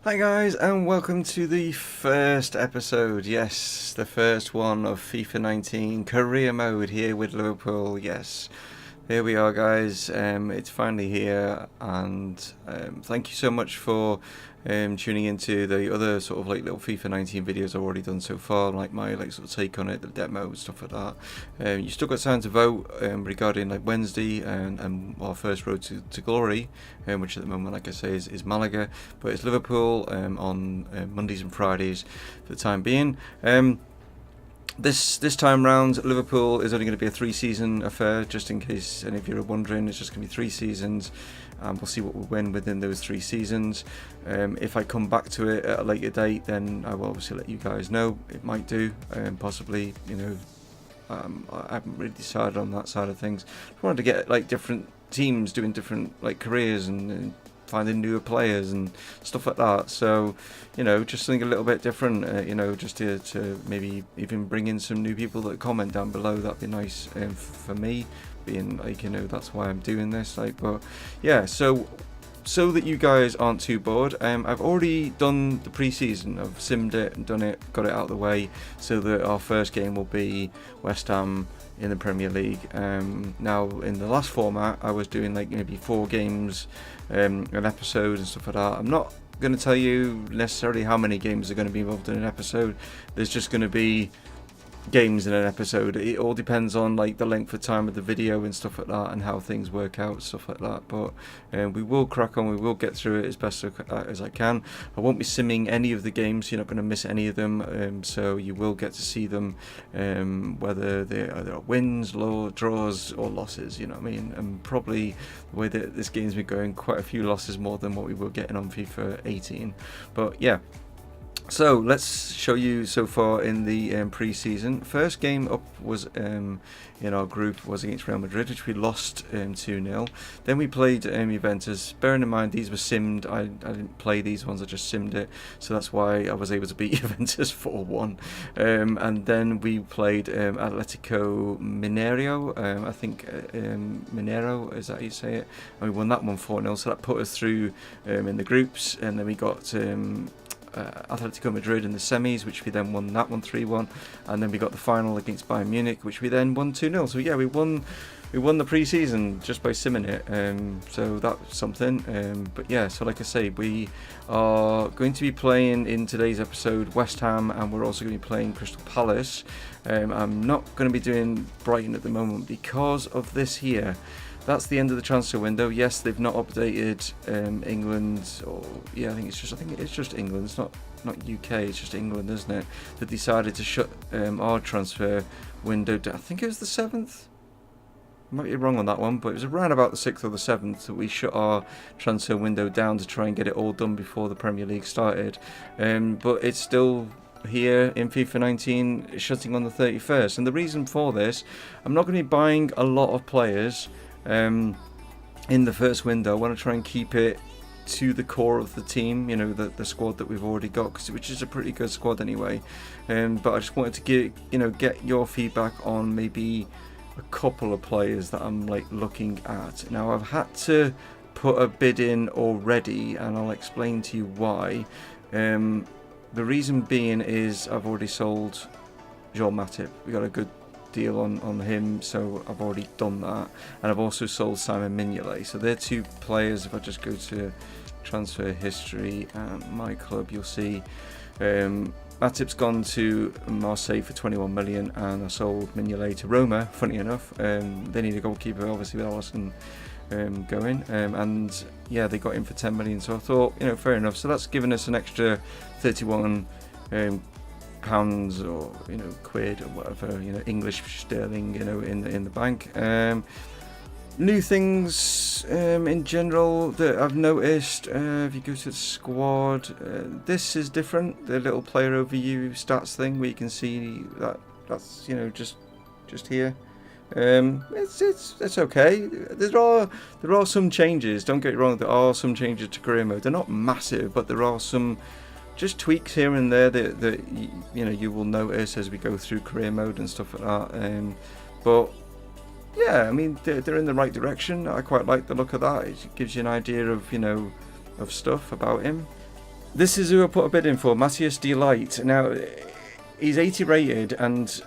Hi guys, and welcome to the first episode, yes, the first one of FIFA 19 career mode here with Liverpool. Yes, here we are guys, it's finally here, and thank you so much for tuning into the other sort of like little FIFA 19 videos I've already done so far, like my sort of take on it, the demo, stuff like that. You still got time to vote regarding like Wednesday and our first road to glory, which at the moment, like I say, is Malaga, but it's Liverpool on Mondays and Fridays for the time being. This time round, Liverpool is only going to be a 3-season affair, just in case any of you are wondering. It's just going to be 3 seasons, and we'll see what we win within those 3 seasons. If I come back to it at a later date, then I will obviously let you guys know. It might do, possibly, you know. I haven't really decided on that side of things. I wanted to get like different teams doing different like careers and finding newer players and stuff like that, so you know, just something a little bit different, you know, just to maybe even bring in some new people that comment down below. That'd be nice for me, being like, you know, that's why I'm doing this, like. But yeah, so that you guys aren't too bored, I've already done the pre-season. I've simmed it and done it, got it out of the way, so that our first game will be West Ham in the Premier League. Now in the last format I was doing like maybe 4 games an episode and stuff like that. I'm not going to tell you necessarily how many games are going to be involved in an episode. There's just going to be games in an episode. It all depends on like the length of time of the video and stuff like that, and how things work out, stuff like that. But we will crack on, we will get through it as best as I can. I won't be simming any of the games, you're not going to miss any of them, so you will get to see them, whether there are wins, draws or losses, you know what I mean. And probably the way that this game's been going, quite a few losses more than what we were getting on FIFA 18. But yeah, so let's show you so far in the pre-season. First game up was in our group was against Real Madrid, which we lost 2-0. Then we played Juventus. Bearing in mind these were simmed, I didn't play these ones, I just simmed it, so that's why I was able to beat Juventus 4-1. And then we played Atletico Mineiro, I think Mineiro, is that how you say it? And we won that one 4-0, so that put us through in the groups. And then we got Atletico Madrid in the semis, which we then won that one 3-1, and then we got the final against Bayern Munich, which we then won 2-0. So yeah, we won the pre-season just by simming it, so that's something. But yeah, so like I say, we are going to be playing in today's episode West Ham, and we're also going to be playing Crystal Palace. I'm not going to be doing Brighton at the moment because of this here. That's the end of the transfer window. Yes, they've not updated England, or yeah, I think it's just England. It's not UK. It's just England, isn't it? That decided to shut our transfer window down. I think it was the 7th. Might be wrong on that one, but it was around about the 6th or the 7th that we shut our transfer window down to try and get it all done before the Premier League started. But it's still here in FIFA 19, shutting on the 31st. And the reason for this, I'm not going to be buying a lot of players in the first window. I want to try and keep it to the core of the team, you know, the squad that we've already got, which is a pretty good squad anyway. But I just wanted to get your feedback on maybe a couple of players that I'm like looking at. Now I've had to put a bid in already, and I'll explain to you why. The reason being is I've already sold Joel Matip. We got a good deal on him, so I've already done that, and I've also sold Simon Mignolet. So they're 2 players. If I just go to transfer history and my club, you'll see Matip's gone to Marseille for 21 million, and I sold Mignolet to Roma. Funny enough, they need a goalkeeper, obviously, with Alisson going, and yeah, they got him for 10 million. So I thought, you know, fair enough. So that's given us an extra 31 pounds, or you know, quid, or whatever, you know, English sterling, you know, in the bank. New things in general that I've noticed, if you go to the squad, this is different, the little player overview stats thing, where you can see that's, you know, just here. It's okay. There are some changes, don't get me wrong, there are some changes to career mode. They're not massive, but there are some just tweaks here and there that you know, you will notice as we go through career mode and stuff like that. But yeah, I mean, they're in the right direction. I quite like the look of that. It gives you an idea of, you know, of stuff about him. This is who I put a bid in for, Matthias De Ligt. Now, he's 80 rated and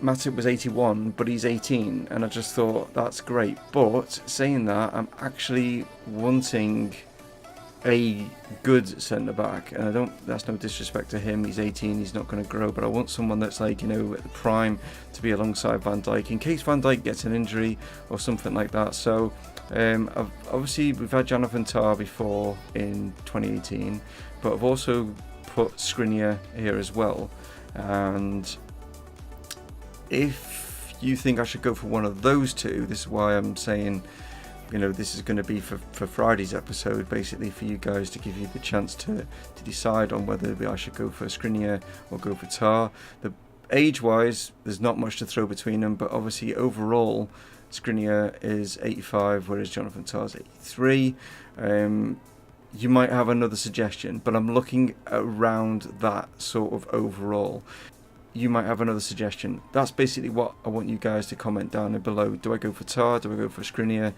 Matip was 81, but he's 18, and I just thought that's great. But saying that, I'm actually wanting a good centre back, and I don't. That's no disrespect to him. He's 18. He's not going to grow, but I want someone that's like, you know, at the prime to be alongside Van Dijk in case Van Dijk gets an injury or something like that. So, obviously we've had Jonathan Tah before in 2018, but I've also put Skriniar here as well. And if you think I should go for one of those two, this is why I'm saying, you know, this is going to be for Friday's episode, basically for you guys to give you the chance to decide on whether I should go for Skriniar or go for Tah. The age-wise, there's not much to throw between them, but obviously overall, Skriniar is 85, whereas Jonathan Tah is 83. You might have another suggestion, but I'm looking around that sort of overall. You might have another suggestion. That's basically what I want you guys to comment down below. Do I go for Tah? Do I go for Skriniar?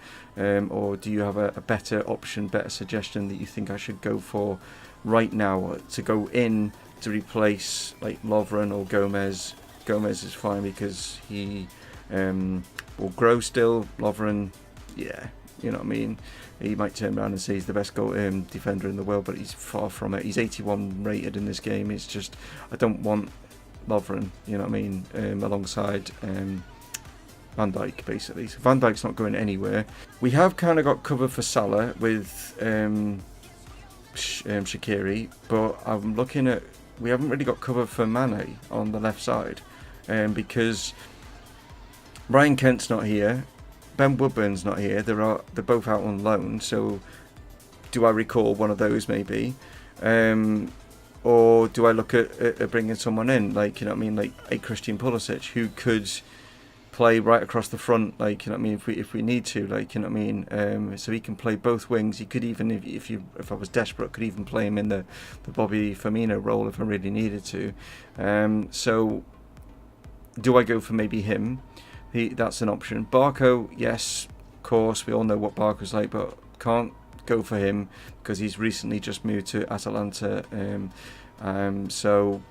Or do you have a better option, better suggestion that you think I should go for right now to go in to replace like Lovren or Gomez? Gomez is fine because he will grow still. Lovren, yeah, you know what I mean? He might turn around and say he's the best goal defender in the world, but he's far from it. He's 81 rated in this game. It's just, I don't want Lovren, you know what I mean, alongside Van Dijk, basically. So Van Dijk's not going anywhere. We have kind of got cover for Salah with Shaqiri, but I'm looking at, we haven't really got cover for Mane on the left side, because Ryan Kent's not here, Ben Woodburn's not here. They're both out on loan. So do I recall one of those maybe? Or do I look at bringing someone in, like, you know what I mean, like a Christian Pulisic who could play right across the front, like, you know what I mean, if we need to, like, you know what I mean, so he can play both wings. He could even, if I was desperate, could even play him in the Bobby Firmino role if I really needed to. So do I go for maybe him? That's an option. Barco, yes, of course, we all know what Barco's like, but can't go for him because he's recently just moved to Atalanta, so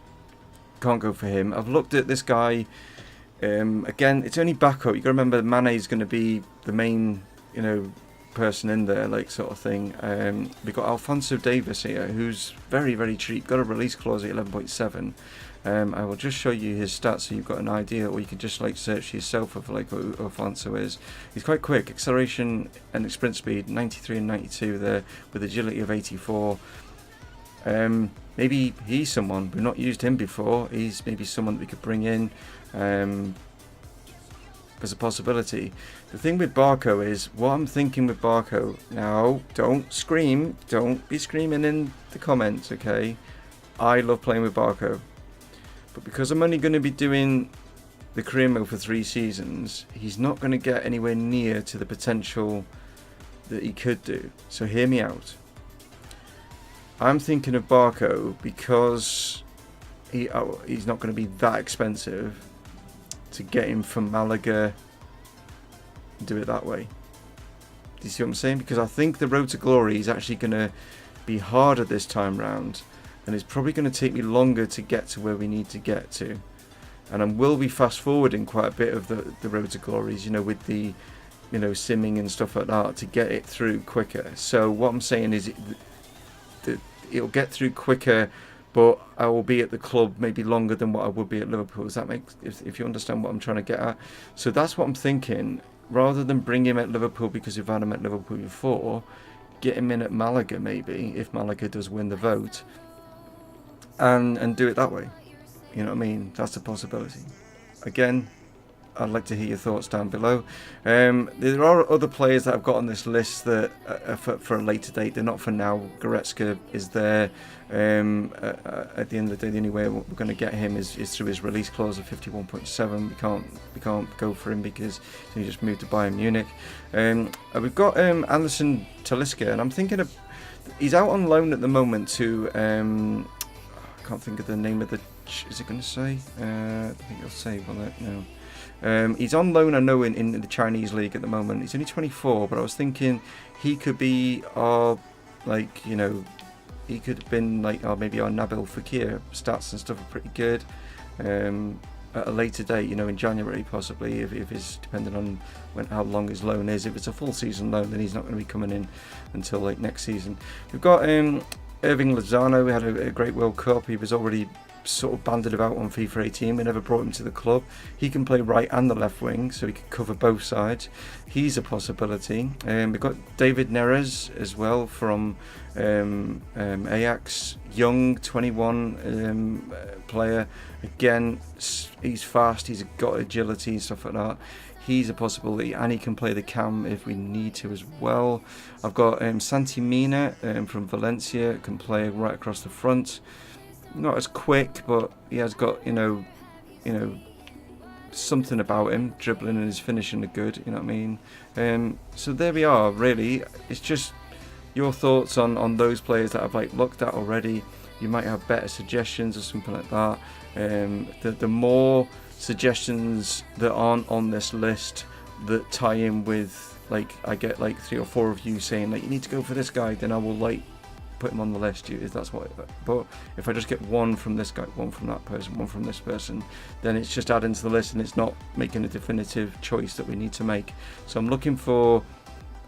can't go for him. I've looked at this guy, again, it's only backup. You got to remember Mane's going to be the main, you know, person in there, like, sort of thing. We've got Alphonso Davies here, who's very, very cheap, got a release clause at 11.7. I will just show you his stats so you've got an idea, or you can just like search yourself for like what Alfonso is. He's quite quick, acceleration and sprint speed 93 and 92 there, with agility of 84. Maybe he's someone, we've not used him before. He's maybe someone that we could bring in as a possibility. The thing with Barco is, what I'm thinking with Barco, now don't scream, don't be screaming in the comments, okay? I love playing with Barco. But because I'm only going to be doing the career mode for 3 seasons, he's not going to get anywhere near to the potential that he could do. So hear me out. I'm thinking of Barco because he's not going to be that expensive to get him from Malaga and do it that way. Do you see what I'm saying? Because I think the road to glory is actually going to be harder this time round. And it's probably going to take me longer to get to where we need to get to. And I will be fast forwarding quite a bit of the road to glories, you know, with the, you know, simming and stuff like that to get it through quicker. So what I'm saying is it'll get through quicker, but I will be at the club maybe longer than what I would be at Liverpool. Does that make, if you understand what I'm trying to get at? So that's what I'm thinking. Rather than bring him at Liverpool because we've had him at Liverpool before, get him in at Malaga maybe, if Malaga does win the vote. And do it that way. You know what I mean? That's a possibility. Again, I'd like to hear your thoughts down below. There are other players that I've got on this list that are for a later date. They're not for now. Goretzka is there. At the end of the day, the only way we're going to get him is through his release clause of 51.7. We can't go for him because he just moved to Bayern Munich. We've got Anderson Talisca, and I'm thinking of, he's out on loan at the moment to. I can't think of the name of the. Is it going to say? I think it'll say, will it? No. He's on loan, I know, in the Chinese league at the moment. He's only 24, but I was thinking he could be our, like, you know, he could have been like, or maybe our Nabil Fekir stats and stuff are pretty good. At a later date, you know, in January possibly, if it's depending on how long his loan is. If it's a full season loan, then he's not going to be coming in until like next season. We've got Irving Lozano. We had a great World Cup. He was already sort of banded about on FIFA 18. We never brought him to the club. He can play right and the left wing, so he can cover both sides. He's a possibility. We've got David Neres as well from Ajax, young 21 player. Again, he's fast, he's got agility and stuff like that. He's a possibility, and he can play the cam if we need to as well. I've got Santi Mina from Valencia, can play right across the front. Not as quick, but he has got, you know, something about him. Dribbling and his finishing are good, you know what I mean? So there we are, really. It's just your thoughts on those players that I've like looked at already. You might have better suggestions or something like that. The more suggestions that aren't on this list that tie in with, like, I get like 3 or 4 of you saying like you need to go for this guy, then I will like put him on the list. If that's what. But if I just get one from this guy, one from that person, one from this person, then it's just adding to the list and it's not making a definitive choice that we need to make. So I'm looking for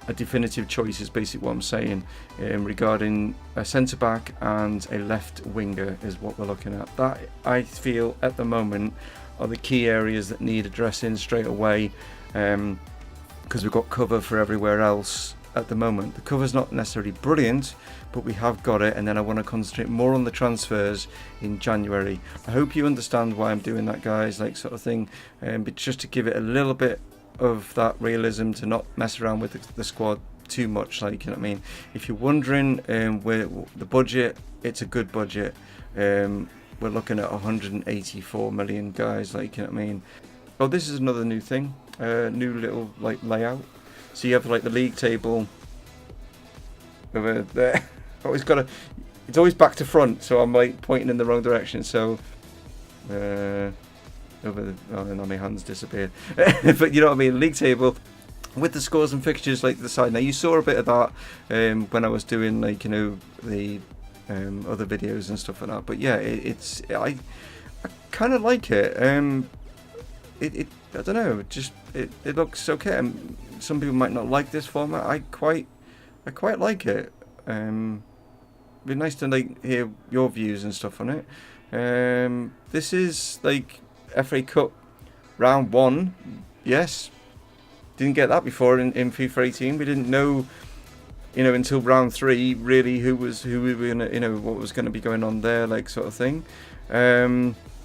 a definitive choice, is basically what I'm saying, regarding a centre back and a left winger is what we're looking at. That, I feel at the moment, are the key areas that need addressing straight away, because we've got cover for everywhere else at the moment. The cover's not necessarily brilliant, but we have got it, and then I want to concentrate more on the transfers in January. I hope you understand why I'm doing that, guys, like sort of thing, but just to give it a little bit of that realism, to not mess around with the squad too much, like, you know what I mean. If you're wondering where the budget, it's a good budget. We're looking at 184 million, guys, like, you know what I mean. Oh, this is another new thing, new little like layout. So you have like the league table over there. It's always back to front, so I'm like pointing in the wrong direction. So now my hands disappeared. But you know what I mean, league table with the scores and fixtures like the side. Now you saw a bit of that when I was doing, like, you know, the other videos and stuff like that. But yeah, I kind of like it. I don't know, it looks okay. Some people might not like this format. I quite like it. Be nice to like hear your views and stuff on it. This is like FA Cup round 1. Yes, didn't get that before in FIFA 18. We didn't know, you know, until round 3 really who we were gonna, you know, what was going to be going on there, like sort of thing.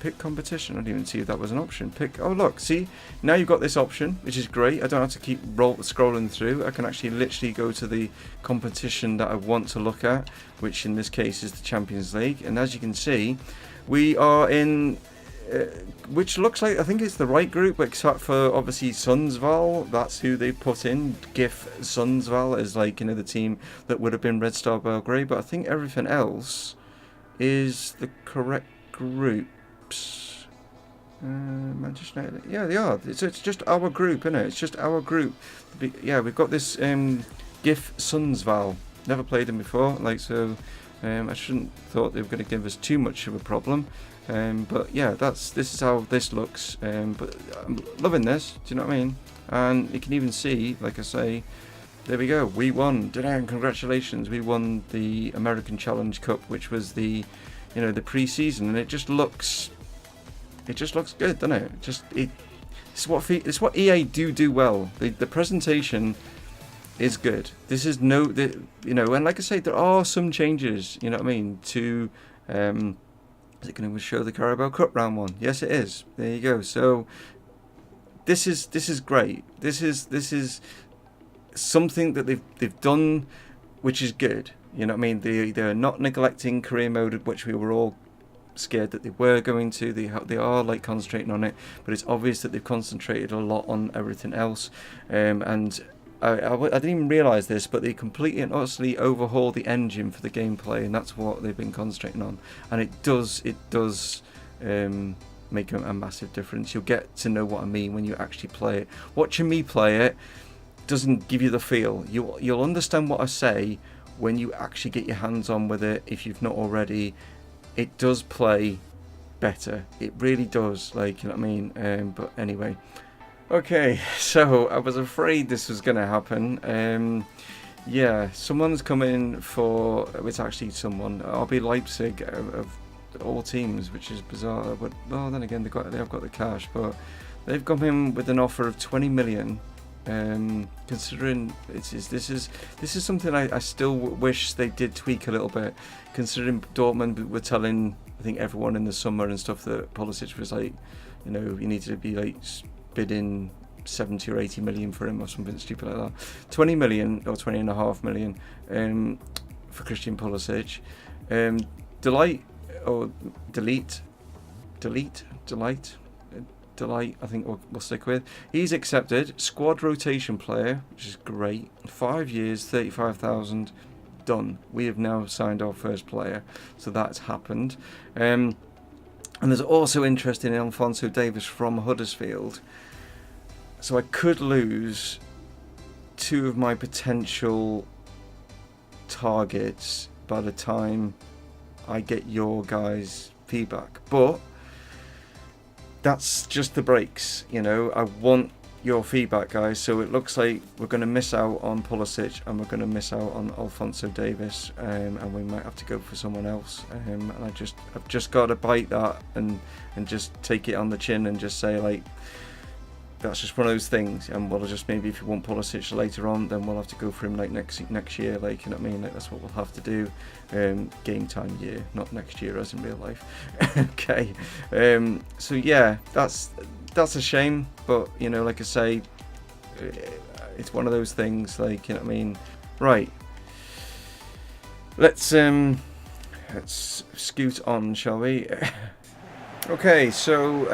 Pick competition. I didn't even see if that was an option. Oh look, see, now you've got this option, which is great. I don't have to keep scrolling through. I can actually literally go to the competition that I want to look at, which in this case is the Champions League. And as you can see, we are in which looks like, I think it's the right group, except for obviously Sundsvall. That's who they put in. GIF Sundsvall is, like, you know, the team that would have been Red Star Belgrade. But I think everything else is the correct groups. Manchester United, yeah, they are. It's just our group, isn't it? It's just our group. Yeah, we've got this GIF Sundsvall. Never played them before, like, so I shouldn't thought they were going to give us too much of a problem. But yeah, this is how this looks. But I'm loving this. Do you know what I mean? And you can even see, like I say, there we go. We won. Congratulations! We won the American Challenge Cup, which was the, you know, the pre-season, and it just looks good, doesn't it? It's what EA do well. The presentation is good. This is you know, and like I say, there are some changes. You know what I mean? To is it going to show the Carabao Cup round 1? Yes, it is. There you go. So this is great. This is something that they've done, which is good. You know what I mean? They're not neglecting career mode, which we were all scared that they were going to. They are like concentrating on it, but it's obvious that they've concentrated a lot on everything else. And I didn't even realise this, but they completely and utterly overhauled the engine for the gameplay, and that's what they've been concentrating on. And it does make a massive difference. You'll get to know what I mean when you actually play it. Watching me play it doesn't give you the feel. You'll understand what I say when you actually get your hands on with it, if you've not already, it does play better. It really does, like, you know what I mean? But anyway, okay, so I was afraid this was going to happen. Yeah, someone's coming for, it's actually someone, RB Leipzig of all teams, which is bizarre, but well, then again, they have got the cash, but they've got him with an offer of 20 million. Considering this is something I still wish they did tweak a little bit, considering Dortmund were telling, I think, everyone in the summer and stuff that Pulisic was like, you know, you needed to be like bidding 70 or 80 million for him or something stupid like that. 20 million or 20.5 million for Christian Pulisic. Delight, I think we'll stick with. He's accepted. Squad rotation player, which is great. 5 years, 35,000. Done. We have now signed our first player, so that's happened. And there's also interest in Alphonso Davies from Huddersfield. So I could lose 2 of my potential targets by the time I get your guys' feedback, but that's just the breaks, you know. I want your feedback, guys. So it looks like we're going to miss out on Pulisic and we're going to miss out on Alphonso Davies, and we might have to go for someone else. And I've just got to bite that and just take it on the chin and just say, like, that's just one of those things. And we'll just, maybe if you want Pulisic later on, then we'll have to go for him like next year, like, you know what I mean? Like, that's what we'll have to do. Game time year, not next year as in real life. Okay. So yeah, that's a shame, but you know, like I say, it's one of those things, like, you know what I mean? Right. Let's scoot on, shall we? Okay, so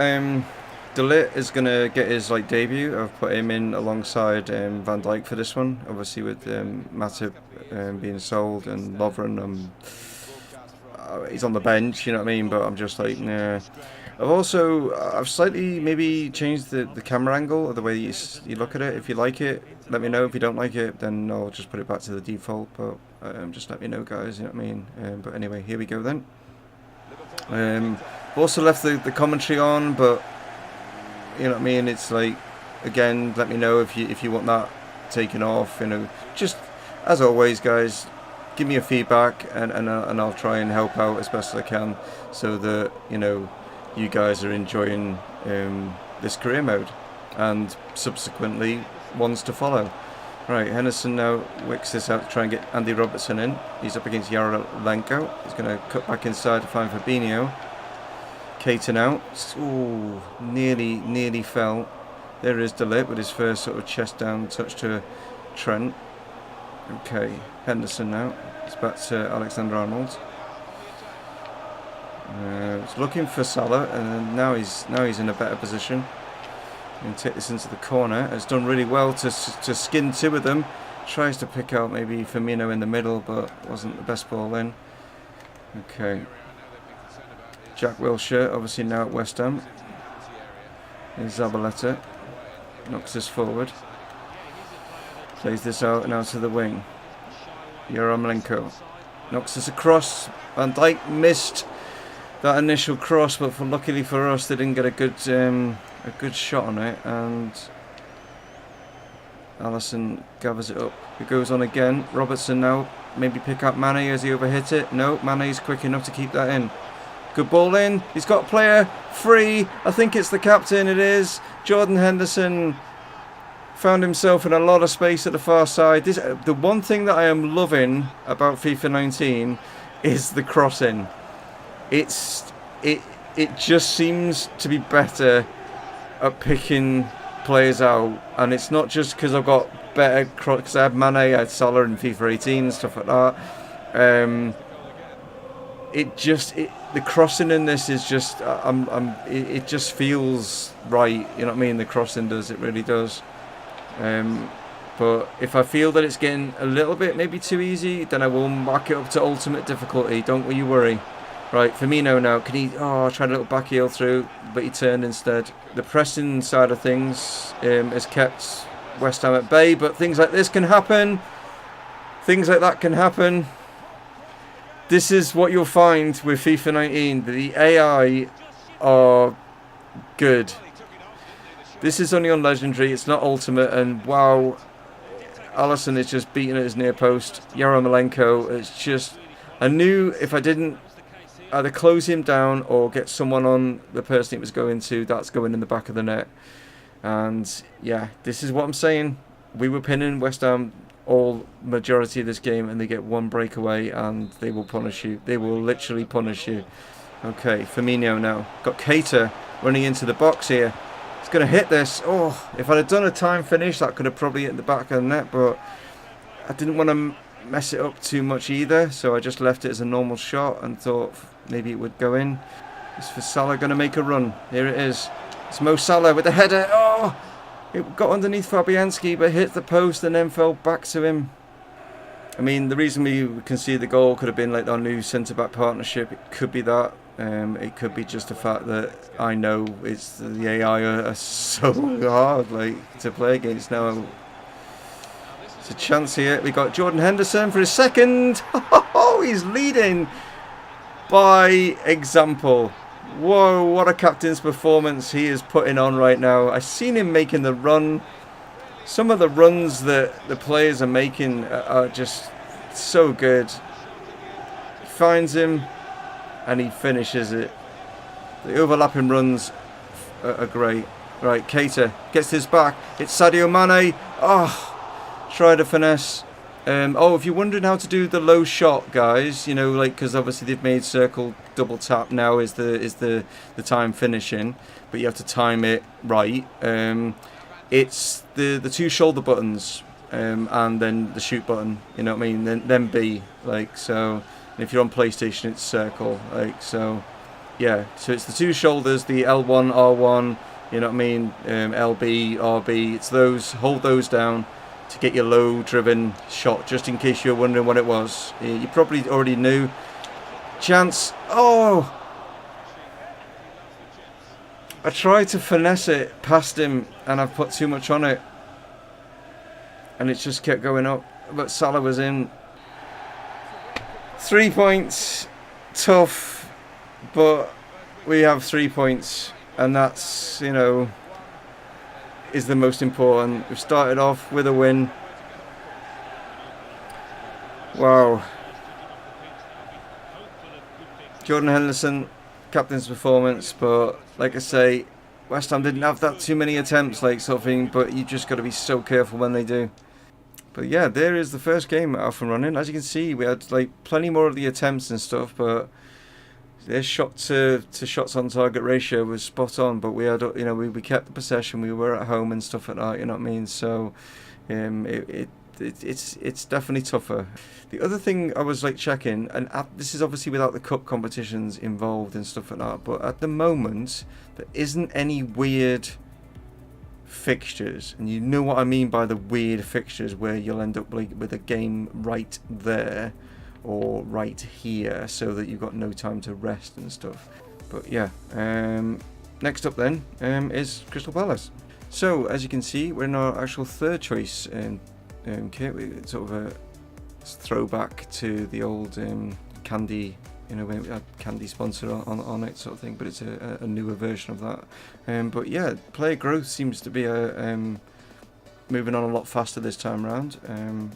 De Ligt is going to get his debut. I've put him in alongside Van Dijk for this one, obviously with Matip being sold and Lovren. He's on the bench, you know what I mean, but I'm just like, nah. I've slightly maybe changed the camera angle or the way you look at it. If you like it, let me know. If you don't like it, then I'll just put it back to the default, but just let me know, guys, you know what I mean. But anyway, here we go then. Also left the commentary on, but you know what I mean, it's like, again, let me know if you want that taken off, you know. Just as always, guys, give me your feedback and I'll try and help out as best as I can, so that, you know, you guys are enjoying this career mode and subsequently ones to follow. Right, Henderson now wicks this out to try and get Andy Robertson in. He's up against Yarolenko. He's going to cut back inside to find Fabinho. Caton out. Ooh, nearly fell. There is De Ligt with his first sort of chest down touch to Trent. Okay, Henderson now. It's back to Alexander-Arnold. It's looking for Salah, and now he's in a better position. And take this into the corner. Has done really well to skin 2 of them. Tries to pick out maybe Firmino in the middle, but wasn't the best ball in. Okay. Jack Wilshere, obviously now at West Ham. Here's Zabaleta. Knocks this forward. Plays this out and out to the wing. Yarmolenko knocks this across. Van Dijk missed that initial cross, but luckily for us, they didn't get a good shot on it, and Alisson gathers it up. It goes on again. Robertson now maybe pick up Mane as he overhit it. No, Mane's quick enough to keep that in. Good ball in. He's got a player free. I think it's the captain. It is. Jordan Henderson found himself in a lot of space at the far side. The one thing that I am loving about FIFA 19 is the crossing. It just seems to be better at picking players out, and it's not just because I've got better because I had Mane, I had Salah in FIFA 18 and stuff like that. The crossing in this is just it just feels right, you know what I mean? The crossing does, it really does. But if I feel that it's getting a little bit maybe too easy, then I will mark it up to ultimate difficulty. Don't you worry. Right, Firmino now, can he, tried a little back heel through, but he turned instead. The pressing side of things has kept West Ham at bay, but things like this can happen. things like that can happen. This is what you'll find with FIFA 19. The AI are good. This is only on Legendary. It's not Ultimate. And wow, Alisson is just beating at his near post. Yarmolenko, it's just... I knew if I didn't either close him down or get someone on the person it was going to, that's going in the back of the net. And yeah, this is what I'm saying. We were pinning West Ham all majority of this game, and they get one breakaway and they will punish you. They will literally punish you. Okay, Firmino now. Got Keita running into the box here. He's going to hit this. Oh, if I'd have done a time finish, that could have probably hit the back of the net, but I didn't want to mess it up too much either, so I just left it as a normal shot and thought maybe it would go in. Is for Salah going to make a run? Here it is. It's Mo Salah with the header. Oh! It got underneath Fabianski, but hit the post and then fell back to him. I mean, the reason we conceded the goal could have been like our new centre-back partnership. It could be that. It could be just the fact that I know it's the AI are so hard like to play against now. It's a chance here. We got Jordan Henderson for his second. Oh, he's leading by example. Whoa, what a captain's performance he is putting on right now. I've seen him making the run. Some of the runs that the players are making are just so good. He finds him and he finishes it. The overlapping runs are great. Right, Keita gets his back. It's Sadio Mane. Oh, try to finesse. Oh, if you're wondering how to do the low shot, guys, you know, like, because obviously they've made circle double tap now is the time finishing, but you have to time it right. It's the two shoulder buttons, and then the shoot button. You know what I mean? Then B, like so. And if you're on PlayStation, it's circle, like so. Yeah. So it's the two shoulders, the L1, R1. You know what I mean? LB, RB. It's those. Hold those down to get your low-driven shot, just in case you're wondering what it was. You probably already knew. Chance. Oh! I tried to finesse it past him, and I've put too much on it. And it just kept going up. But Salah was in. 3 points. Tough. But we have 3 points. And that's, you know, is the most important. We've started off with a win. Wow. Jordan Henderson, captain's performance, but like I say, West Ham didn't have that too many attempts, like sort of thing, but you just got to be so careful when they do. But yeah, there is the first game off and running. As you can see, we had like plenty more of the attempts and stuff, but their shot to shots on target ratio was spot on, but we had, you know, we kept the possession, we were at home and stuff like that, you know what I mean? So it's definitely tougher. The other thing I was like checking, and this is obviously without the cup competitions involved and stuff like that, but at the moment there isn't any weird fixtures, and you know what I mean by the weird fixtures, where you'll end up like with a game right there or right here, so that you've got no time to rest and stuff. But yeah, next up then is Crystal Palace. So as you can see, we're in our actual third choice kit. It's sort of a throwback to the old candy, you know, when we had candy sponsor on it sort of thing, but it's a newer version of that. But yeah, player growth seems to be moving on a lot faster this time around,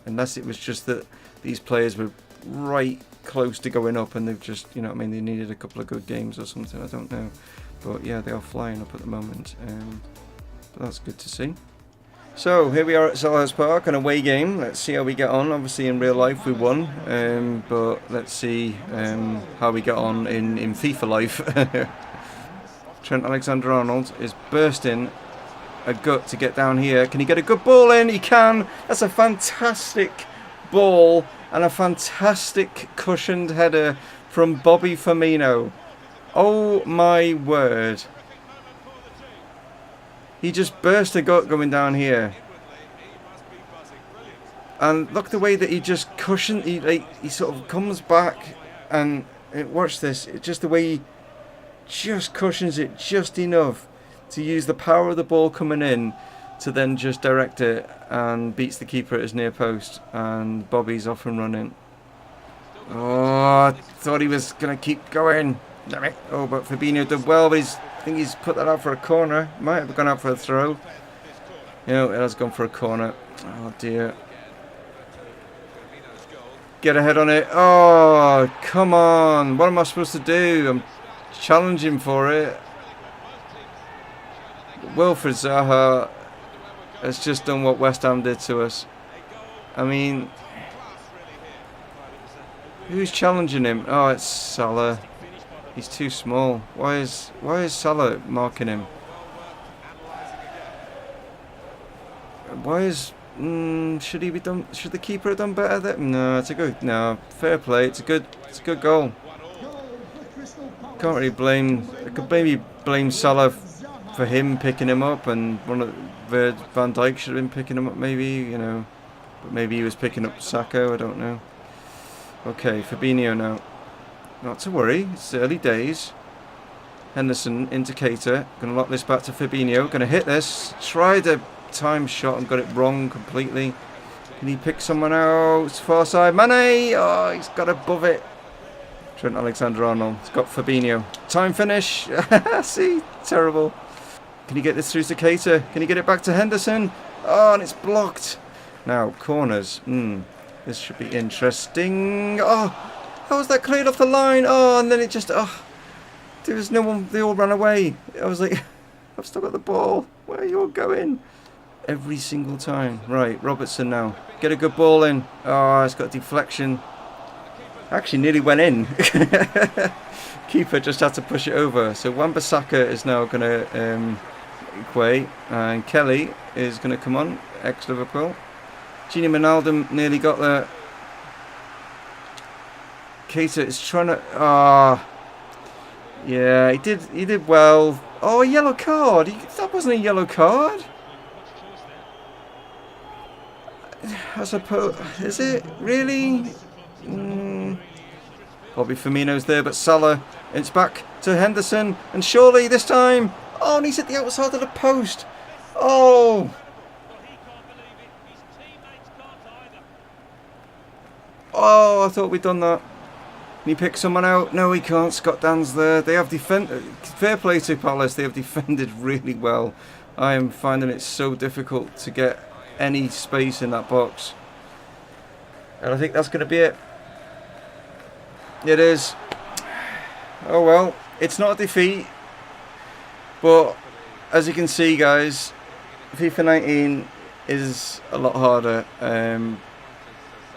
unless it was just that these players were right close to going up and they've just, you know what I mean, they needed a couple of good games or something, I don't know. But yeah, they are flying up at the moment, but that's good to see. So here we are at Selhurst Park, an away game. Let's see how we get on. Obviously in real life we won, but let's see how we get on in FIFA life. Trent Alexander-Arnold is bursting a gut to get down here. Can he get a good ball in? He can. That's a fantastic ball and a fantastic cushioned header from Bobby Firmino. Oh my word. He just burst a gut going down here. And look the way that he just cushioned, he sort of comes back and watch this, just the way he just cushions it just enough to use the power of the ball coming in to then just direct it and beats the keeper at his near post, and Bobby's off and running. Oh, I thought he was going to keep going. Damn it. Oh, but Fabinho did well, but I think he's put that out for a corner. Might have gone out for a throw. No, it has gone for a corner. Oh, dear. Get ahead on it. Oh, come on. What am I supposed to do? I'm challenging for it. Wilfried Zaha has just done what West Ham did to us. I mean, who's challenging him? Oh, it's Salah. He's too small. Why is Salah marking him? Why is should he be done? Should the keeper have done better? No, it's a good. No, fair play. It's a good goal. Can't really blame. I could maybe blame Salah for him picking him up, and Van Dijk should have been picking him up. Maybe, you know, but maybe he was picking up Sacco. I don't know. Okay, Fabinho now. Not to worry. It's early days. Henderson into Keita. Going to lock this back to Fabinho. Going to hit this. Tried a time shot and got it wrong completely. Can he pick someone out? It's far side. Mane! Oh, he's got above it. Trent Alexander-Arnold. It's got Fabinho. Time finish. See? Terrible. Can he get this through to Keita? Can he get it back to Henderson? Oh, and it's blocked. Now, corners. This should be interesting. Oh, how was that cleared off the line? Oh, and then it just... Oh, there was no one. They all ran away. I was like, I've still got the ball. Where are you all going? Every single time. Right, Robertson now. Get a good ball in. Oh, it's got deflection. Actually, nearly went in. Keeper just had to push it over. So Wan-Bissaka is now going to equate. And Kelly is going to come on. Ex-Liverpool. Gini Wijnaldum nearly got there. Keita is trying to... yeah, he did well. Oh, a yellow card. That wasn't a yellow card. I suppose. Is it? Really? Bobby Firmino's there, but Salah. It's back to Henderson. And surely this time. Oh, and he's at the outside of the post. Oh. Oh, I thought we'd done that. Can he pick someone out? No, he can't. Scott Dan's there. They have fair play to Palace. They have defended really well. I am finding it so difficult to get any space in that box. And I think that's going to be it. It is. Oh well. It's not a defeat. But as you can see, guys, FIFA 19 is a lot harder.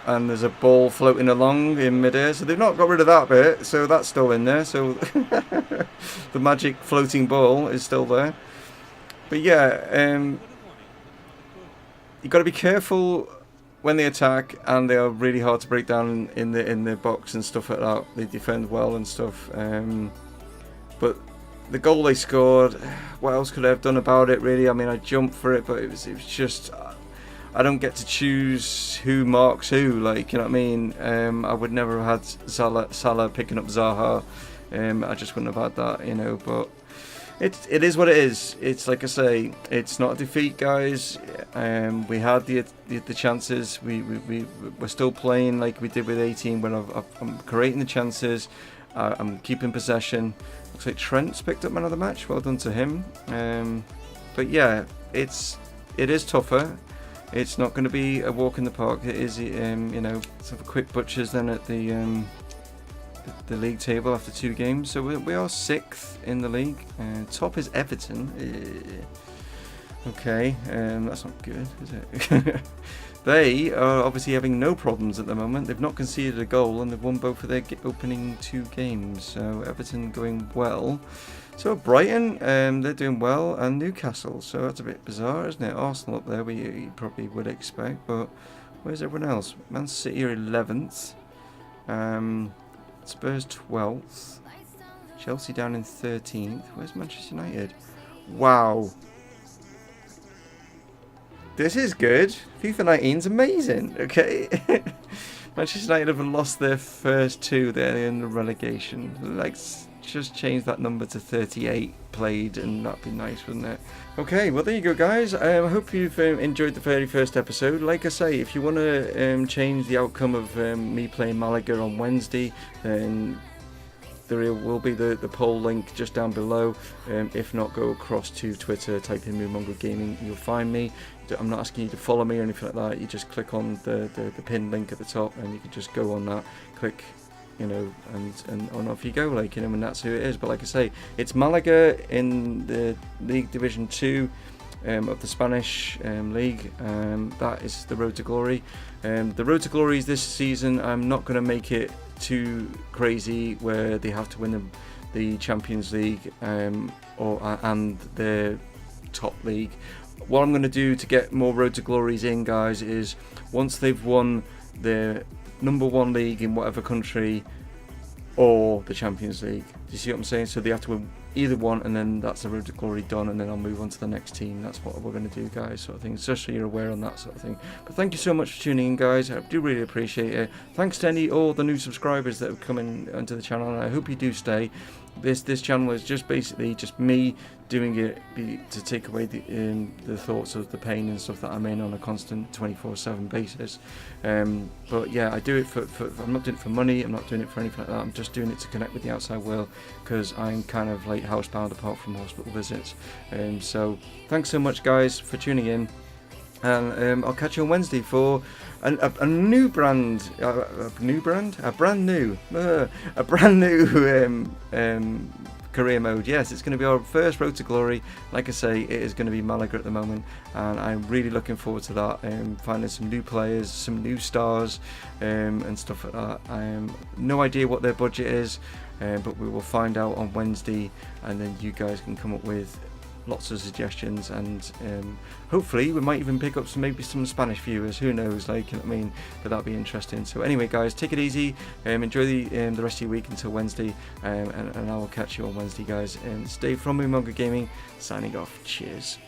And there's a ball floating along in midair, so they've not got rid of that bit, so that's still in there. So the magic floating ball is still there. But yeah, you've got to be careful when they attack, and they are really hard to break down in the box and stuff like that. They defend well and stuff. But the goal they scored, what else could I have done about it? Really, I mean, I jumped for it, but it was just. I don't get to choose who marks who, like, you know what I mean? I would never have had Salah picking up Zaha. I just wouldn't have had that, you know, but it is what it is. It's like I say, it's not a defeat, guys. We had the chances. We're still playing like we did with 18 when I'm creating the chances. I'm keeping possession. Looks like Trent's picked up man of the match. Well done to him. But yeah, it is tougher. It's not going to be a walk in the park. It is, you know, let's have a quick butchers then at the league table after 2 games. So we are 6th in the league. Top is Everton. Okay, that's not good, is it? They are obviously having no problems at the moment. They've not conceded a goal and they've won both of their opening 2 games. So Everton going well. So Brighton, they're doing well, and Newcastle. So that's a bit bizarre, isn't it? Arsenal up there, you probably would expect, but where's everyone else? Man City are 11th, Spurs 12th, Chelsea down in 13th. Where's Manchester United? Wow, this is good. FIFA 19's amazing. Okay. Manchester United have lost their first 2. They're in the relegation. Like, just change that number to 38 played, and that'd be nice, wouldn't it? Okay, well there you go, guys. I hope you've enjoyed the very first episode. Like I say, if you want to change the outcome of me playing Malaga on Wednesday, then there will be the poll link just down below. If not, go across to Twitter, type in Mumongu Gaming, you'll find me. I'm not asking you to follow me or anything like that. You just click on the pinned link at the top, and you can just go on that, click, you know, and on off you go, like, you know, and that's who it is. But like I say, it's Malaga in the League Division 2 of the Spanish league. That is the road to glory. The road to glory is this season. I'm not going to make it too crazy where they have to win the Champions League and the top league. What I'm going to do to get more road to glories in, guys, is once they've won the number 1 league in whatever country or the Champions League. Do you see what I'm saying? So they have to win either one, and then that's the road to glory done, and then I'll move on to the next team. That's what we're going to do, guys, sort of thing, just so you're aware on that sort of thing. But thank you so much for tuning in, guys. I do really appreciate it. Thanks to all the new subscribers that have come in onto the channel, and I hope you do stay. This channel is just basically just me doing it to take away the thoughts of the pain and stuff that I'm in on a constant 24/7 basis. But yeah, I do it for I'm not doing it for money. I'm not doing it for anything like that. I'm just doing it to connect with the outside world, because I'm kind of like housebound apart from hospital visits. So thanks so much, guys, for tuning in. And I'll catch you on Wednesday for a new brand, a brand new career mode. Yes, it's going to be our first road to glory. Like I say, it is going to be Malaga at the moment, and I'm really looking forward to that. Finding some new players, some new stars, and stuff like that. I have no idea what their budget is, but we will find out on Wednesday, and then you guys can come up with lots of suggestions, and hopefully we might even pick up maybe some Spanish viewers, who knows, like, you know what I mean, but that'll be interesting. So anyway, guys, take it easy, enjoy the rest of your week until Wednesday, and I will catch you on Wednesday, guys, and stay from Mumongu Gaming, signing off. Cheers.